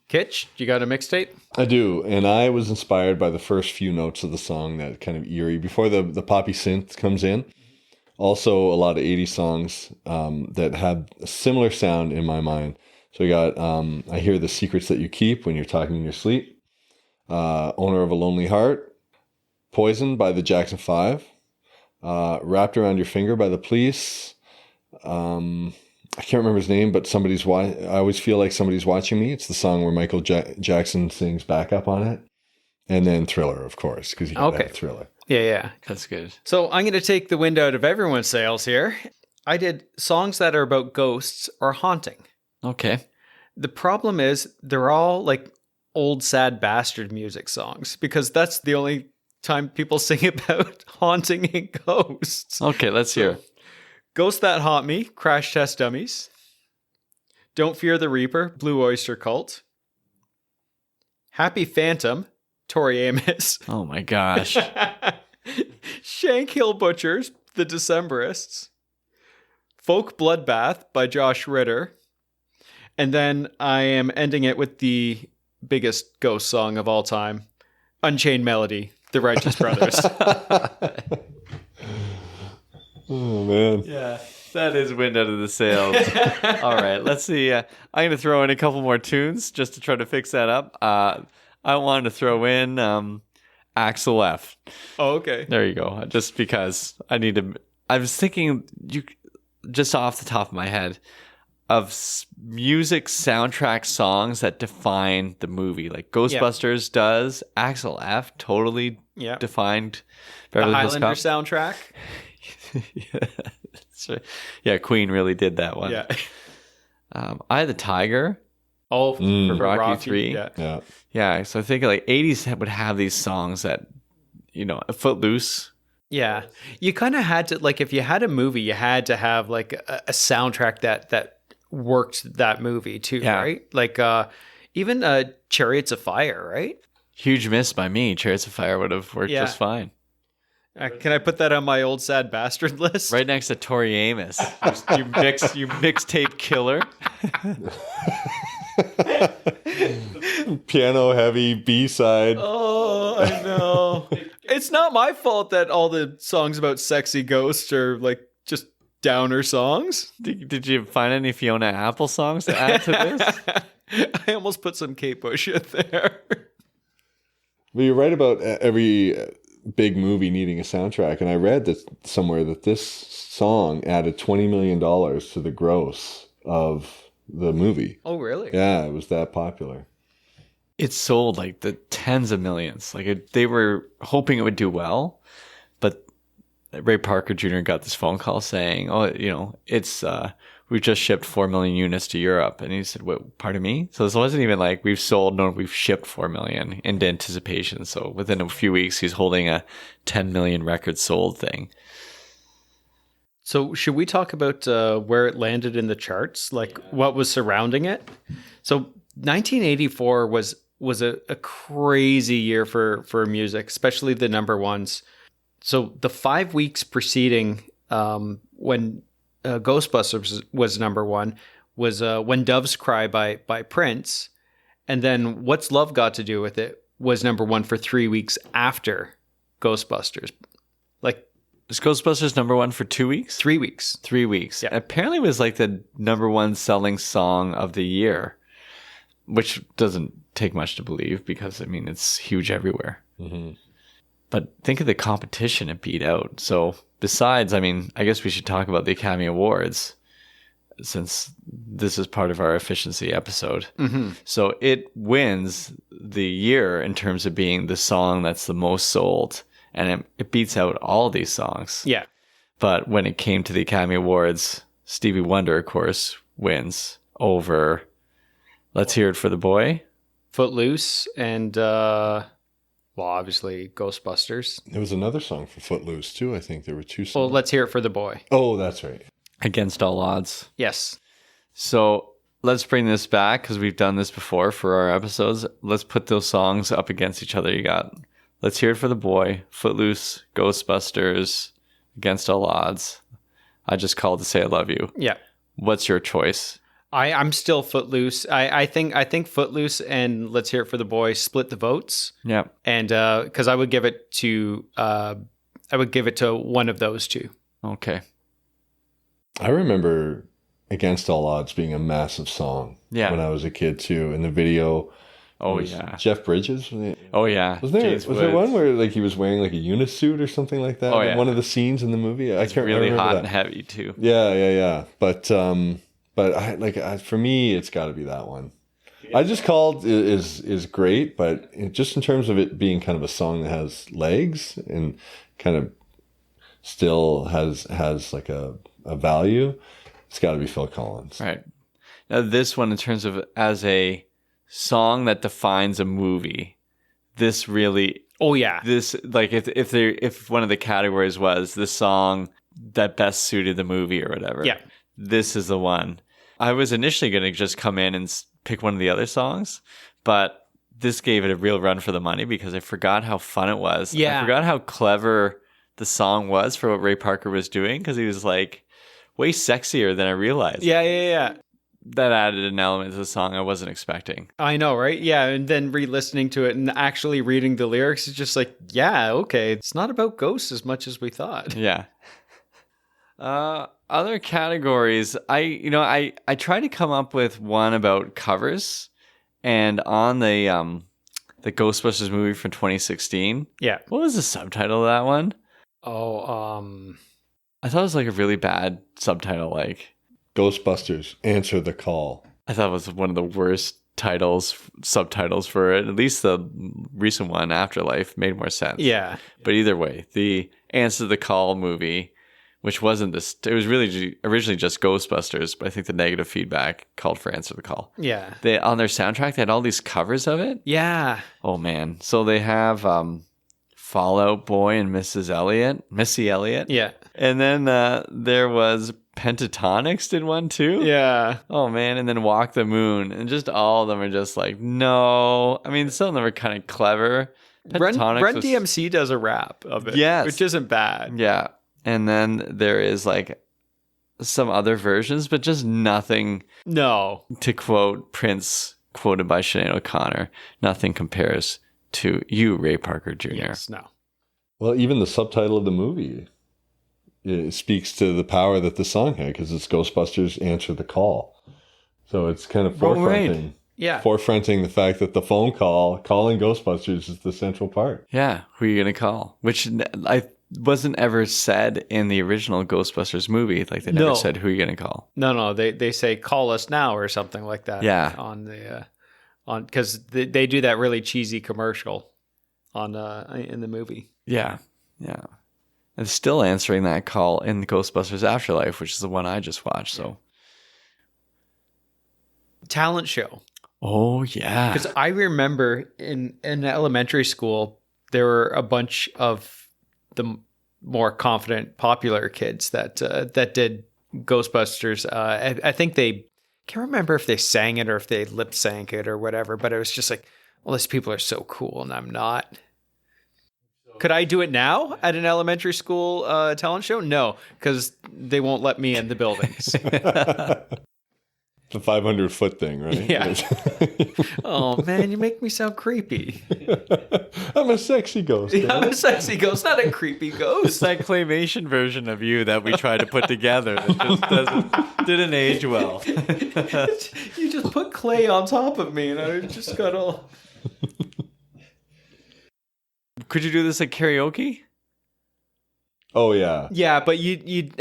Speaker 1: Kitch, you got a mixtape?
Speaker 3: I do, and I was inspired by the first few notes of the song, that kind of eerie, before the poppy synth comes in. Also, a lot of 80s songs that have a similar sound in my mind. So we got I Hear the Secrets That You Keep When You're Talking in Your Sleep, Owner of a Lonely Heart, Poison by the Jackson 5, Wrapped Around Your Finger by the Police. I can't remember his name, but I always feel like somebody's watching me. It's the song where Michael Jackson sings backup on it. And then Thriller, of course, because you got that Thriller.
Speaker 1: Yeah.
Speaker 2: That's good.
Speaker 1: So I'm going to take the wind out of everyone's sails here. I did songs that are about ghosts or haunting.
Speaker 2: Okay.
Speaker 1: The problem is they're all like old sad bastard music songs because that's the only time people sing about haunting and ghosts.
Speaker 2: Okay, let's hear.
Speaker 1: Ghosts That Haunt Me, Crash Test Dummies. Don't Fear the Reaper, Blue Oyster Cult. Happy Phantom, Tori Amos.
Speaker 2: Oh my gosh.
Speaker 1: Shank Hill Butchers, The Decemberists. Folk Bloodbath by Josh Ritter. And then I am ending it with the biggest ghost song of all time, Unchained Melody, The Righteous Brothers.
Speaker 3: Oh, man.
Speaker 2: Yeah, that is wind out of the sails. All right, let's see. I'm going to throw in a couple more tunes just to try to fix that up. I wanted to throw in Axel F.
Speaker 1: Oh, okay.
Speaker 2: There you go. Just because I was thinking, just off the top of my head, of music soundtrack songs that define the movie. Like Ghostbusters does. Axel F totally defined
Speaker 1: The
Speaker 2: Beverly Hills
Speaker 1: Highlander
Speaker 2: Cop.
Speaker 1: soundtrack.
Speaker 2: Yeah, Queen really did that one.
Speaker 1: Yeah.
Speaker 2: Eye of the Tiger.
Speaker 1: Oh,
Speaker 2: for Rocky 3.
Speaker 1: Yeah.
Speaker 2: Yeah, so I think like 80s would have these songs that, Footloose.
Speaker 1: Yeah. You kind of had to, like, if you had a movie, you had to have like a soundtrack that worked that movie too, right? Like even Chariots of Fire, right?
Speaker 2: Huge miss by me. Chariots of Fire would have worked just fine.
Speaker 1: Can I put that on my old sad bastard list?
Speaker 2: Right next to Tori Amos. you mixtape killer.
Speaker 3: Piano heavy B-side.
Speaker 1: Oh, I know. It's not my fault that all the songs about sexy ghosts are like just downer songs.
Speaker 2: Did you find any Fiona Apple songs to add to this?
Speaker 1: I almost put some Kate Bush in there.
Speaker 3: But you're right about every big movie needing a soundtrack. And I read that somewhere that this song added $20 million to the gross of the movie.
Speaker 1: Oh, really?
Speaker 3: Yeah, it was that popular.
Speaker 2: it sold like the tens of millions. Like they were hoping it would do well, but Ray Parker Jr. got this phone call saying, "Oh, it's we've just shipped 4 million units to Europe," and he said, "Wait, pardon me?" So this wasn't even like we've sold; no, we've shipped 4 million into anticipation. So within a few weeks, he's holding a 10 million records sold thing.
Speaker 1: So should we talk about where it landed in the charts, like what was surrounding it? So 1984 was a crazy year for music, especially the number ones. So the 5 weeks preceding when Ghostbusters was number one was When Doves Cry by Prince, and then What's Love Got to Do with It was number one for 3 weeks after Ghostbusters. Like,
Speaker 2: was Ghostbusters number one for 2 weeks?
Speaker 1: 3 weeks.
Speaker 2: 3 weeks.
Speaker 1: Yeah.
Speaker 2: Apparently it was like the number one selling song of the year, which doesn't take much to believe because, I mean, it's huge everywhere.
Speaker 3: Mm-hmm.
Speaker 2: But think of the competition it beat out. So besides, I mean, I guess we should talk about the Academy Awards since this is part of our efficiency episode.
Speaker 1: Mm-hmm.
Speaker 2: So it wins the year in terms of being the song that's the most sold. And it beats out all these songs.
Speaker 1: Yeah.
Speaker 2: But when it came to the Academy Awards, Stevie Wonder, of course, wins over Let's Hear It for the Boy.
Speaker 1: Footloose and, obviously Ghostbusters.
Speaker 3: There was another song for Footloose, too. I think there were two songs.
Speaker 1: Well, Let's Hear It for the Boy.
Speaker 3: Oh, that's right.
Speaker 2: Against All Odds.
Speaker 1: Yes.
Speaker 2: So let's bring this back because we've done this before for our episodes. Let's put those songs up against each other. You got Let's Hear It for the Boy, Footloose, Ghostbusters, Against All Odds. I Just Called to Say I Love You.
Speaker 1: Yeah.
Speaker 2: What's your choice?
Speaker 1: I'm still Footloose. I think Footloose and Let's Hear It for the Boy split the votes.
Speaker 2: Yeah.
Speaker 1: And because I would give it to one of those two.
Speaker 2: Okay.
Speaker 3: I remember Against All Odds being a massive song when I was a kid, too. In the video,
Speaker 2: Oh, yeah.
Speaker 3: Jeff Bridges.
Speaker 2: Oh, yeah.
Speaker 3: Was there one where like he was wearing like a unisuit or something like that?
Speaker 2: Oh, yeah.
Speaker 3: One of the scenes in the movie. I can't
Speaker 2: really
Speaker 3: remember
Speaker 2: hot
Speaker 3: that.
Speaker 2: and heavy, too.
Speaker 3: Yeah. But for me, it's got to be that one. I Just Called is great, but just in terms of it being kind of a song that has legs and kind of still has like a value, it's got to be Phil Collins.
Speaker 2: Right. Now, this one, in terms of as a song that defines a movie, this really...
Speaker 1: Oh, yeah.
Speaker 2: This, like, if one of the categories was the song that best suited the movie or whatever,
Speaker 1: Yeah.
Speaker 2: this is the one. I was initially going to just come in and pick one of the other songs, but this gave it a real run for the money because I forgot how fun it was.
Speaker 1: Yeah.
Speaker 2: I forgot how clever the song was for what Ray Parker was doing because he was like way sexier than I realized.
Speaker 1: Yeah.
Speaker 2: That added an element to the song I wasn't expecting.
Speaker 1: I know, right? Yeah, and then re-listening to it and actually reading the lyrics is just like, yeah, okay, it's not about ghosts as much as we thought.
Speaker 2: Yeah. Other categories, I tried to come up with one about covers, and on the Ghostbusters movie from 2016.
Speaker 1: Yeah.
Speaker 2: What was the subtitle of that one?
Speaker 1: Oh,
Speaker 2: I thought it was like a really bad subtitle. Like
Speaker 3: Ghostbusters, Answer the Call.
Speaker 2: I thought it was one of the worst subtitles for it. At least the recent one, Afterlife, made more sense.
Speaker 1: yeah.
Speaker 2: But either way, the Answer the Call movie, which wasn't this, it was really originally just Ghostbusters, but I think the negative feedback called for Answer the Call.
Speaker 1: Yeah.
Speaker 2: They on their soundtrack, they had all these covers of it.
Speaker 1: Yeah.
Speaker 2: Oh man. So they have Fallout Boy and Missy Elliott.
Speaker 1: Yeah.
Speaker 2: And then there was Pentatonics did one too.
Speaker 1: Yeah.
Speaker 2: Oh man, and then Walk the Moon, and just all of them are just like, no. I mean, some of them are kind of clever.
Speaker 1: Run
Speaker 2: Pentatonics was-
Speaker 1: DMC does a rap of it.
Speaker 2: Yes.
Speaker 1: Which isn't bad.
Speaker 2: Yeah. And then there is like some other versions, but just nothing.
Speaker 1: No.
Speaker 2: To quote Prince, quoted by Sinead O'Connor, nothing compares to you, Ray Parker Jr.
Speaker 1: Yes, no.
Speaker 3: Well, even the subtitle of the movie it speaks to the power that the song had because it's Ghostbusters Answer the Call. So it's kind of forefronting.
Speaker 1: Yeah.
Speaker 3: Forefronting the fact that the phone calling Ghostbusters is the central part.
Speaker 2: Yeah, who are you going to call? Which I wasn't ever said in the original Ghostbusters movie. Like they never said who are you going to call.
Speaker 1: No. They say call us now or something like that.
Speaker 2: Yeah.
Speaker 1: on because they do that really cheesy commercial on in the movie.
Speaker 2: Yeah. Yeah. And still answering that call in Ghostbusters Afterlife, which is the one I just watched. So,
Speaker 1: Talent show.
Speaker 2: oh yeah,
Speaker 1: Because I remember in elementary school, there were a bunch of the more confident, popular kids that did Ghostbusters. I think they can't remember if they sang it or if they lip sank it or whatever. But it was just like, well, these people are so cool, and I'm not. Could I do it now at an elementary school talent show? No, because they won't let me in the buildings.
Speaker 3: The 500-foot thing, right?
Speaker 1: Yeah. Oh man, you make me sound creepy.
Speaker 3: I'm a sexy ghost.
Speaker 1: I'm a sexy ghost, not a creepy
Speaker 2: it's
Speaker 1: ghost.
Speaker 2: that claymation version of you that we tried to put together that just didn't age well.
Speaker 1: You just put clay on top of me, and I just got all.
Speaker 2: Could you do this at karaoke?
Speaker 3: Oh yeah.
Speaker 1: Yeah, but it'd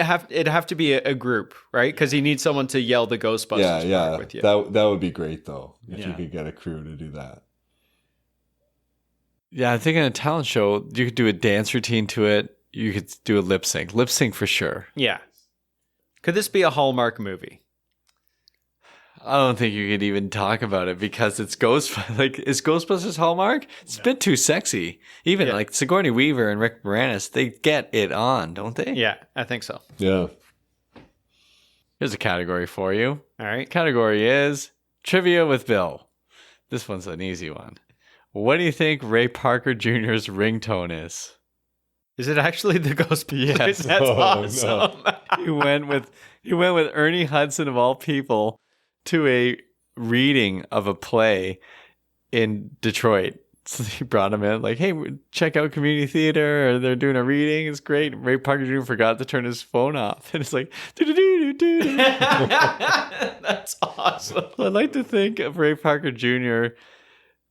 Speaker 1: have to be a group, right? Because you need someone to yell the Ghostbusters part with you.
Speaker 3: That would be great though if you
Speaker 2: Yeah.
Speaker 3: could get a crew to do that.
Speaker 2: Yeah, I think in a talent show, you could do a dance routine to it. You could do a lip sync. Lip sync for sure.
Speaker 1: Yeah. Could this be a Hallmark movie?
Speaker 2: I don't think you could even talk about it because it's like, is Ghostbusters Hallmark? It's a bit too sexy. Even
Speaker 1: Yeah.
Speaker 2: like Sigourney Weaver and Rick Moranis, they get it on, don't they?
Speaker 1: Yeah, I think so.
Speaker 3: Yeah.
Speaker 2: Here's a category for you.
Speaker 1: All right.
Speaker 2: Category is Trivia with Bill. This one's an easy one. What do you think Ray Parker Jr.'s ringtone is?
Speaker 1: Is it actually the Ghostbusters?
Speaker 2: Yes.
Speaker 1: That's
Speaker 3: Oh,
Speaker 1: awesome.
Speaker 2: He went with Ernie Hudson of all people to a reading of a play in Detroit. So he brought him in, like, hey, check out community theater, or they're doing a reading. It's great. Ray Parker Jr. forgot to turn his phone off, and it's like, do-do-do-do-do.
Speaker 1: That's awesome.
Speaker 2: I'd like to think of Ray Parker Jr.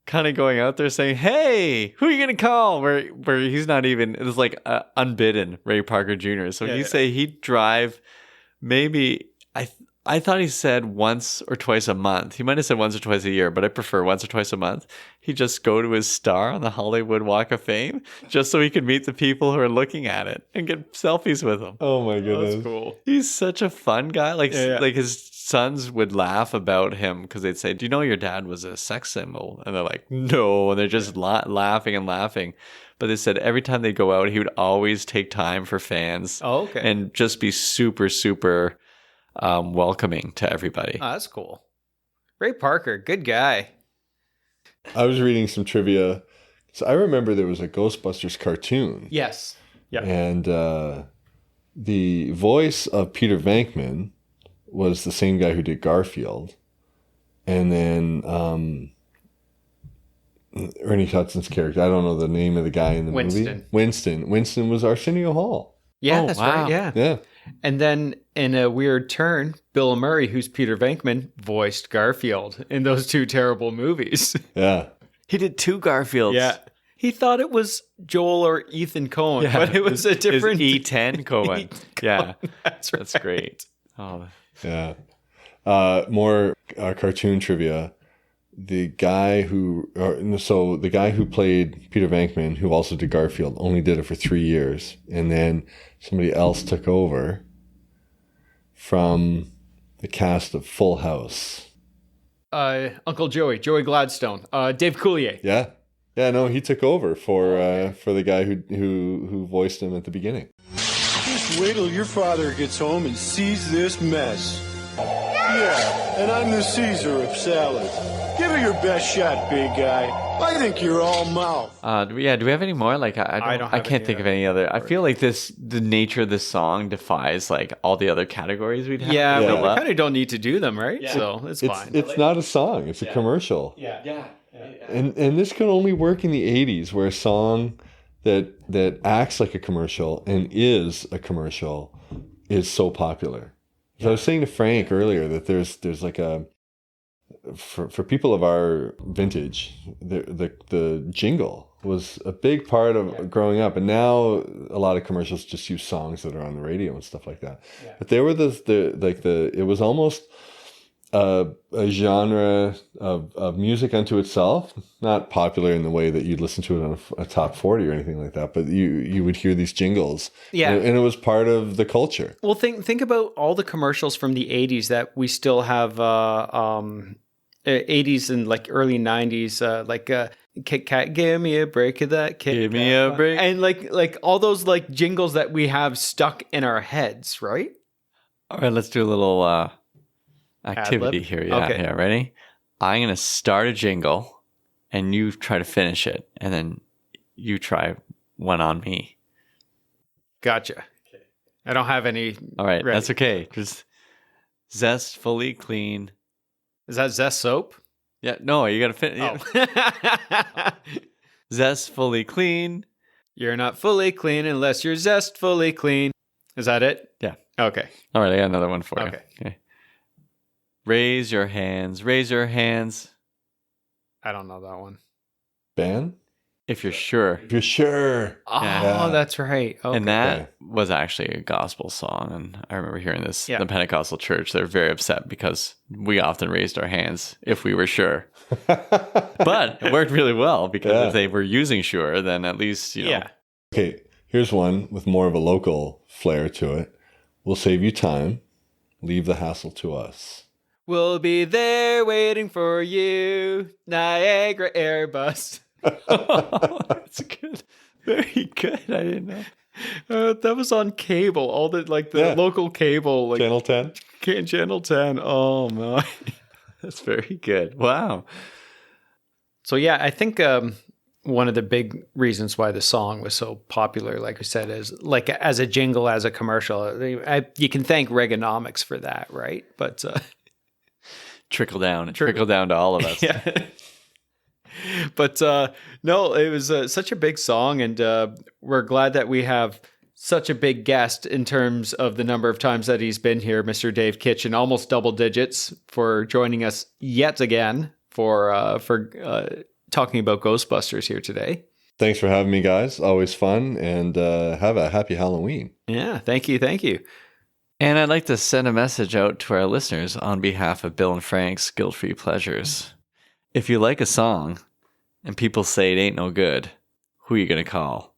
Speaker 2: kind of going out there saying, hey, who are you going to call? Where he's not even, it's like unbidden Ray Parker Jr. So
Speaker 1: Yeah,
Speaker 2: he'd
Speaker 1: yeah.
Speaker 2: say he'd drive maybe, I thought he said once or twice a month. He might have said once or twice a year, but I prefer once or twice a month. He'd just go to his star on the Hollywood Walk of Fame just so he could meet the people who are looking at it and get selfies with them.
Speaker 3: Oh my goodness.
Speaker 1: That's cool.
Speaker 2: He's such a fun guy. Like
Speaker 1: Yeah.
Speaker 2: like his sons would laugh about him because they'd say, "Do you know your dad was a sex symbol?" And they're like, "No," and they're just laughing and laughing. But they said every time they go out, he would always take time for fans.
Speaker 1: Oh, okay.
Speaker 2: And just be super, super welcoming to everybody.
Speaker 1: Oh, that's cool. Ray Parker, good guy.
Speaker 3: I was reading some trivia. So I remember there was a Ghostbusters cartoon.
Speaker 1: Yes. Yeah.
Speaker 3: And the voice of Peter Venkman was the same guy who did Garfield. And then Ernie Hudson's character, I don't know the name of the guy in the movie. Winston was Arsenio Hall.
Speaker 1: Yeah,
Speaker 2: Oh,
Speaker 1: that's
Speaker 2: wow.
Speaker 1: right. Yeah.
Speaker 3: Yeah.
Speaker 1: And then in a weird turn, Bill Murray, who's Peter Venkman, voiced Garfield in those two terrible movies.
Speaker 3: Yeah.
Speaker 2: He did 2 Garfields.
Speaker 1: Yeah. He thought it was Joel or Ethan Coen, but it was a different
Speaker 2: E10 Cohen. Yeah,
Speaker 1: That's right.
Speaker 2: that's great. Oh,
Speaker 3: Yeah. More cartoon trivia. The guy who played Peter Venkman, who also did Garfield, only did it for 3 years, and then somebody else took over from the cast of Full House.
Speaker 1: Uncle Joey Gladstone, Dave Coulier.
Speaker 3: Yeah, no, he took over for the guy who voiced him at the beginning.
Speaker 5: Just wait till your father gets home and sees this mess. Yeah, and I'm the Caesar of salad. Give it your best shot, big guy. I think you're all mouth.
Speaker 2: do we have any more? Like
Speaker 1: I don't have
Speaker 2: can't
Speaker 1: any
Speaker 2: think of any other. I feel like the nature of this song defies like all the other categories we'd have.
Speaker 1: Yeah,
Speaker 2: to
Speaker 1: but
Speaker 2: fill
Speaker 1: we
Speaker 2: up.
Speaker 1: kind of don't need to do them, right? So it's fine.
Speaker 3: It's not a song; it's a commercial.
Speaker 2: Yeah.
Speaker 3: And this can only work in the 80s, where a song that acts like a commercial and is a commercial is so popular. So I was saying to Frank earlier that there's like for people of our vintage, the jingle was a big part of growing up, and now a lot of commercials just use songs that are on the radio and stuff like that. But there were it was almost a genre of music unto itself, not popular in the way that you'd listen to it on a top 40 or anything like that, but you would hear these jingles.
Speaker 1: Yeah.
Speaker 3: And it was part of the culture.
Speaker 1: Well, think about all the commercials from the 80s that we still have, 80s and like early 90s, like Kit Kat, give me a break of that Kit
Speaker 2: Give
Speaker 1: Kat.
Speaker 2: me a break.
Speaker 1: And like all those like jingles that we have stuck in our heads, right?
Speaker 2: All right, let's do a little activity
Speaker 1: Ad-lib?
Speaker 2: here. Yeah,
Speaker 1: Okay.
Speaker 2: yeah, ready? I'm going to start a jingle, and you try to finish it, and then you try one on me.
Speaker 1: Gotcha. I don't have any.
Speaker 2: All right,
Speaker 1: ready.
Speaker 2: that's okay. Just zestfully clean.
Speaker 1: Is that Zest soap?
Speaker 2: Yeah, no, you got to finish.
Speaker 1: Oh.
Speaker 2: Zestfully clean.
Speaker 1: You're not fully clean unless you're zestfully clean. Is that it?
Speaker 2: Yeah.
Speaker 1: Okay.
Speaker 2: All right, I got another one for you.
Speaker 1: Okay.
Speaker 2: Raise your hands. Raise your hands
Speaker 1: I don't know that one.
Speaker 3: Ben?
Speaker 2: if you're sure.
Speaker 3: If you're sure.
Speaker 1: Oh,
Speaker 3: Yeah.
Speaker 1: that's right. Okay.
Speaker 2: And that
Speaker 3: Okay.
Speaker 2: was actually a gospel song. And I remember hearing this
Speaker 1: Yeah.
Speaker 2: in the Pentecostal church. They're very upset because we often raised our hands if we were sure. But it worked really well because
Speaker 3: Yeah.
Speaker 2: if they were using sure, then at least, you know.
Speaker 1: Yeah.
Speaker 3: Okay, here's one with more of a local flair to it. We'll save you time. Leave the hassle to us.
Speaker 1: We'll be there waiting for you, Niagara Airbus.
Speaker 2: That's good. Very good. I didn't know.
Speaker 1: That was on cable, all the
Speaker 3: Yeah.
Speaker 1: local cable, like
Speaker 3: Channel 10.
Speaker 1: Channel 10. Oh my!
Speaker 2: That's very good. Wow.
Speaker 1: So yeah, I think one of the big reasons why the song was so popular, like I said, is like as a jingle, as a commercial. You can thank Reaganomics for that, right? But
Speaker 2: Trickle down. Trickle down to all of us.
Speaker 1: yeah. But no, it was such a big song, and we're glad that we have such a big guest in terms of the number of times that he's been here, Mr. Dave Kitchen, almost double digits for joining us yet again for talking about Ghostbusters here today.
Speaker 3: Thanks for having me, guys. Always fun. And have a happy Halloween.
Speaker 1: Yeah, thank you.
Speaker 2: And I'd like to send a message out to our listeners on behalf of Bill and Frank's Guilt-Free Pleasures. If you like a song and people say it ain't no good, who are you going to call?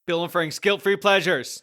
Speaker 1: Bill and Frank's Guilt-Free Pleasures.